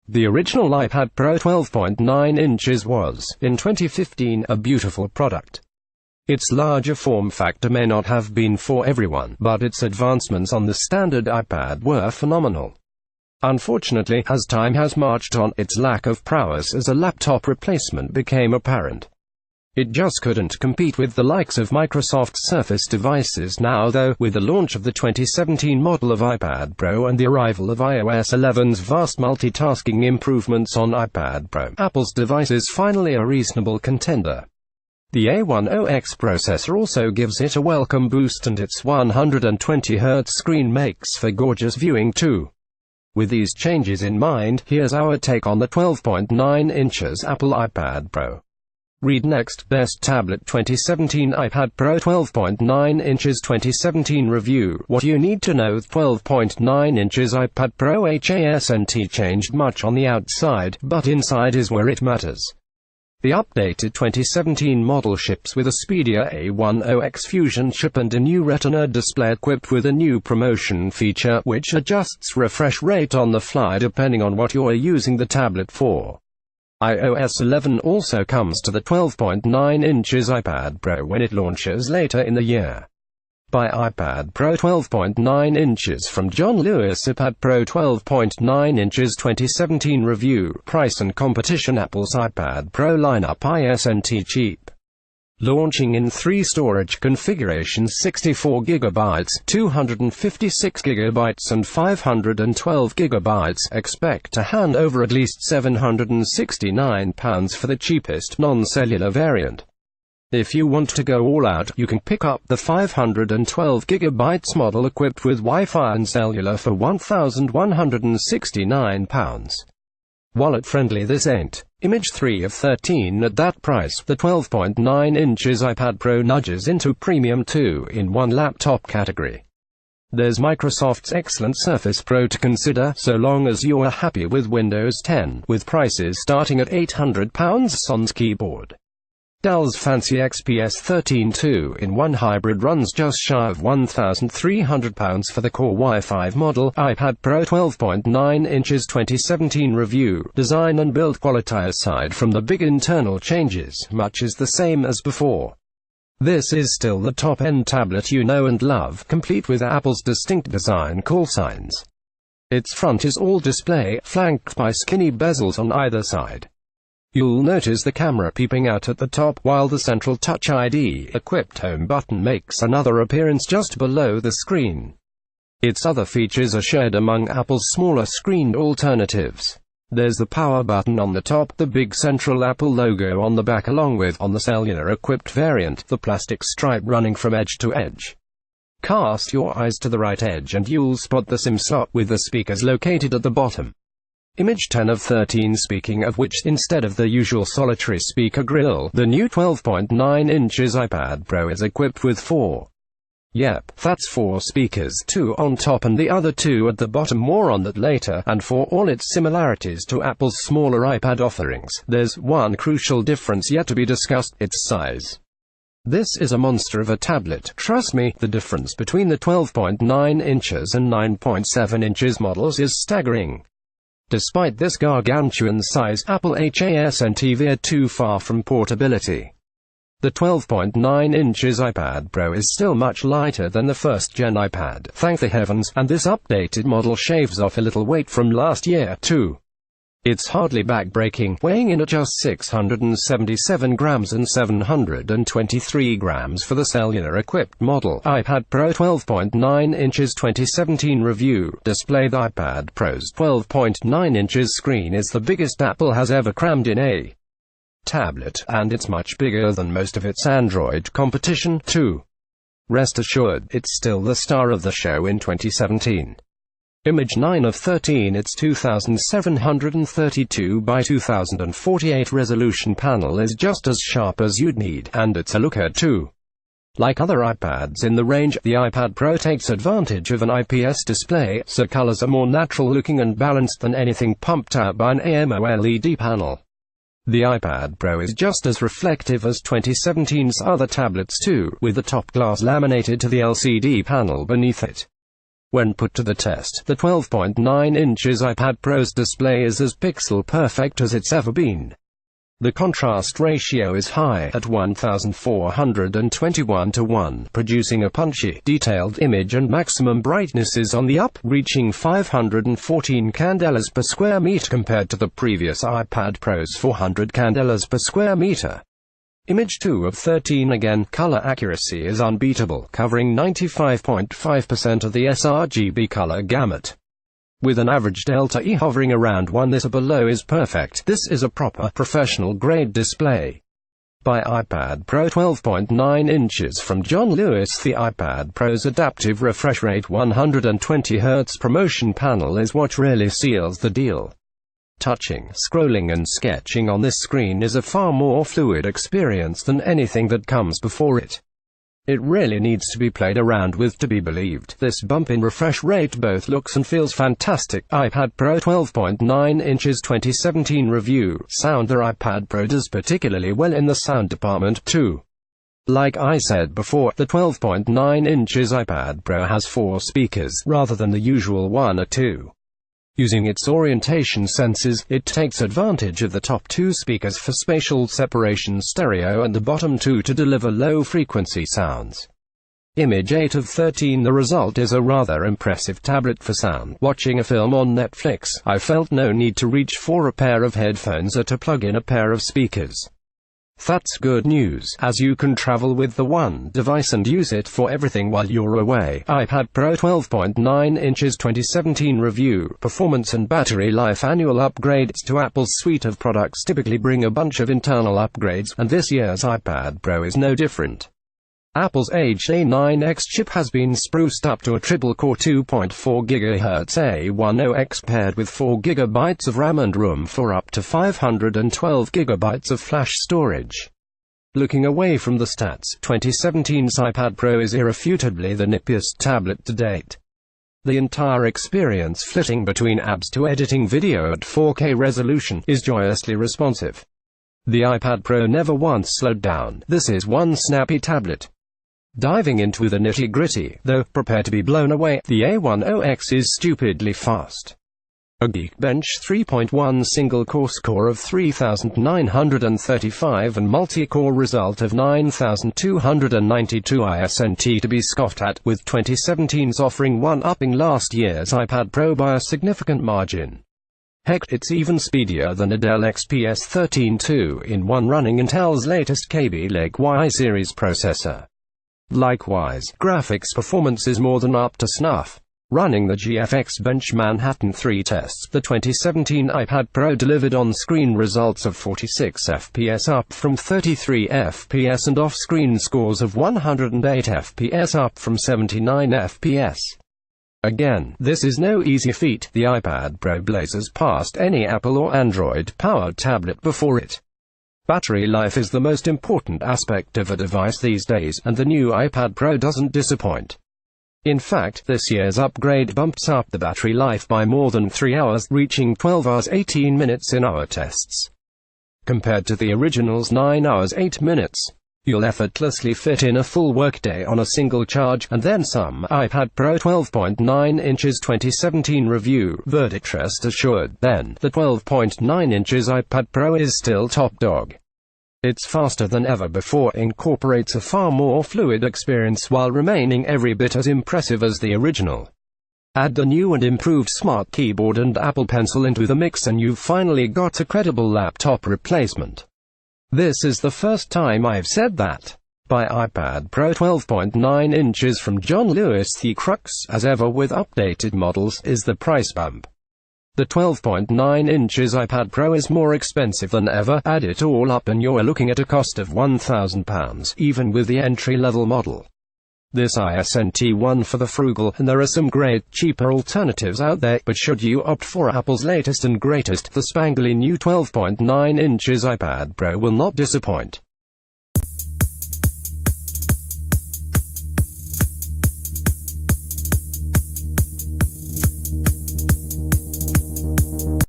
The original iPad Pro 12.9 inches was, in 2015, a beautiful product. Its larger form factor may not have been for everyone, but its advancements on the standard iPad were phenomenal. Unfortunately, as time has marched on, its lack of prowess as a laptop replacement became apparent. It just couldn't compete with the likes of Microsoft's Surface devices now though, with the launch of the 2017 model of iPad Pro and the arrival of iOS 11's vast multitasking improvements on iPad Pro, Apple's device is finally a reasonable contender. The A10X processor also gives it a welcome boost and its 120Hz screen makes for gorgeous viewing too. With these changes in mind, here's our take on the 12.9 inches Apple iPad Pro. Read next, Best Tablet 2017 iPad Pro 12.9 inches 2017 Review. What you need to know: 12.9 inches iPad Pro hasn't changed much on the outside, but inside is where it matters. The updated 2017 model ships with a speedier A10X Fusion chip and a new Retina display equipped with a new promotion feature, which adjusts refresh rate on the fly depending on what you're using the tablet for. iOS 11 also comes to the 12.9 inches iPad Pro when it launches later in the year. Buy iPad Pro 12.9 inches from John Lewis. iPad Pro 12.9 inches 2017 Review. Price and competition. Apple's iPad Pro lineup isn't cheap. Launching in 3 storage configurations: 64GB, 256GB and 512GB. Expect to hand over at least £769 for the cheapest non-cellular variant. If you want to go all out, you can pick up the 512GB model equipped with Wi-Fi and cellular for £1,169. Wallet-friendly this ain't. Image 3 of 13 at that price. The 12.9 inches iPad Pro nudges into premium 2-in-1 laptop category. There's Microsoft's excellent Surface Pro to consider, so long as you're happy with Windows 10, with prices starting at £800 sans keyboard. Dell's fancy XPS 13 2-in-1 hybrid runs just shy of £1,300 for the Core i5 model. iPad Pro 12.9 inches 2017 Review. Design and build quality. Aside from the big internal changes, much is the same as before. This is still the top-end tablet you know and love, complete with Apple's distinct design call signs. Its front is all display, flanked by skinny bezels on either side. You'll notice the camera peeping out at the top, while the central Touch ID-equipped home button makes another appearance just below the screen. Its other features are shared among Apple's smaller screened alternatives. There's the power button on the top, the big central Apple logo on the back, along with, on the cellular-equipped variant, the plastic stripe running from edge to edge. Cast your eyes to the right edge and you'll spot the SIM slot with the speakers located at the bottom. Image 10 of 13. Speaking of which, instead of the usual solitary speaker grille, the new 12.9 inches iPad Pro is equipped with 4. Yep, that's 4 speakers, 2 on top and the other 2 at the bottom. More on that later. And for all its similarities to Apple's smaller iPad offerings, there's one crucial difference yet to be discussed: its size. This is a monster of a tablet. Trust me, the difference between the 12.9 inches and 9.7 inches models is staggering. Despite this gargantuan size, Apple hasn't veered too far from portability. The 12.9 inches iPad Pro is still much lighter than the first-gen iPad, thank the heavens, and this updated model shaves off a little weight from last year, too. It's hardly back-breaking, weighing in at just 677 grams and 723 grams for the cellular-equipped model. iPad Pro 12.9 inches 2017 Review. Display. The iPad Pro's 12.9 inches screen is the biggest Apple has ever crammed in a tablet, and it's much bigger than most of its Android competition, too. Rest assured, it's still the star of the show in 2017. Image 9 of 13. Its 2732 by 2048 resolution panel is just as sharp as you'd need, and it's a looker too. Like other iPads in the range, the iPad Pro takes advantage of an IPS display, so colors are more natural looking and balanced than anything pumped out by an AMOLED panel. The iPad Pro is just as reflective as 2017's other tablets too, with the top glass laminated to the LCD panel beneath it. When put to the test, the 12.9 inches iPad Pro's display is as pixel perfect as it's ever been. The contrast ratio is high at 1421:1, producing a punchy, detailed image, and maximum brightness is on the up, reaching 514 candelas per square meter compared to the previous iPad Pro's 400 candelas per square meter. Image 2 of 13. Again, color accuracy is unbeatable, covering 95.5% of the sRGB color gamut. With an average delta E hovering around 1, this or below is perfect. This is a proper, professional-grade display. By iPad Pro 12.9 inches from John Lewis. The iPad Pro's adaptive refresh rate 120 Hz promotion panel is what really seals the deal. Touching, scrolling and sketching on this screen is a far more fluid experience than anything that comes before it. It really needs to be played around with to be believed. This bump in refresh rate both looks and feels fantastic. iPad Pro 12.9 inches 2017 review. Sound. The iPad Pro does particularly well in the sound department too. Like I said before, the 12.9 inches iPad Pro has 4 speakers, rather than the usual 1 or 2. Using its orientation senses, it takes advantage of the top 2 speakers for spatial separation stereo and the bottom 2 to deliver low-frequency sounds. Image 8 of 13. The result is a rather impressive tablet for sound. Watching a film on Netflix, I felt no need to reach for a pair of headphones or to plug in a pair of speakers. That's good news, as you can travel with the one device and use it for everything while you're away. iPad Pro 12.9 inches 2017 review. Performance and battery life. Annual upgrades to Apple's suite of products typically bring a bunch of internal upgrades, and this year's iPad Pro is no different. Apple's aged A10X chip has been spruced up to a triple-core 2.4 GHz A10X paired with 4 GB of RAM and room for up to 512 GB of flash storage. Looking away from the stats, 2017's iPad Pro is irrefutably the nippiest tablet to date. The entire experience, flitting between apps to editing video at 4K resolution, is joyously responsive. The iPad Pro never once slowed down. This is one snappy tablet. Diving into the nitty-gritty, though, prepare to be blown away. The A10X is stupidly fast. A Geekbench 3.1 single-core score of 3,935 and multi-core result of 9,292 ISNT to be scoffed at, with 2017's offering one-upping last year's iPad Pro by a significant margin. Heck, it's even speedier than a Dell XPS 13 2-in-1 running Intel's latest Kaby Lake Y series processor. Likewise, graphics performance is more than up to snuff. Running the GFX Bench Manhattan 3 tests, the 2017 iPad Pro delivered on-screen results of 46 FPS up from 33 FPS and off-screen scores of 108 FPS up from 79 FPS. Again, this is no easy feat. The iPad Pro blazes past any Apple or Android-powered tablet before it. Battery life is the most important aspect of a device these days, and the new iPad Pro doesn't disappoint. In fact, this year's upgrade bumps up the battery life by more than 3 hours, reaching 12 hours 18 minutes in our tests. Compared to the original's 9 hours 8 minutes. You'll effortlessly fit in a full workday on a single charge, and then some. iPad Pro 12.9 inches 2017 review. Verdict. Rest assured, then, the 12.9 inches iPad Pro is still top dog. It's faster than ever before, incorporates a far more fluid experience while remaining every bit as impressive as the original. Add the new and improved Smart Keyboard and Apple Pencil into the mix and you've finally got a credible laptop replacement. This is the first time I've said that. By iPad Pro 12.9 inches from John Lewis. The crux, as ever with updated models, is the price bump. The 12.9 inches iPad Pro is more expensive than ever. Add it all up and you're looking at a cost of £1,000, even with the entry-level model. This ISNT one for the frugal, and there are some great, cheaper alternatives out there, but should you opt for Apple's latest and greatest, the spangly new 12.9 inches iPad Pro will not disappoint.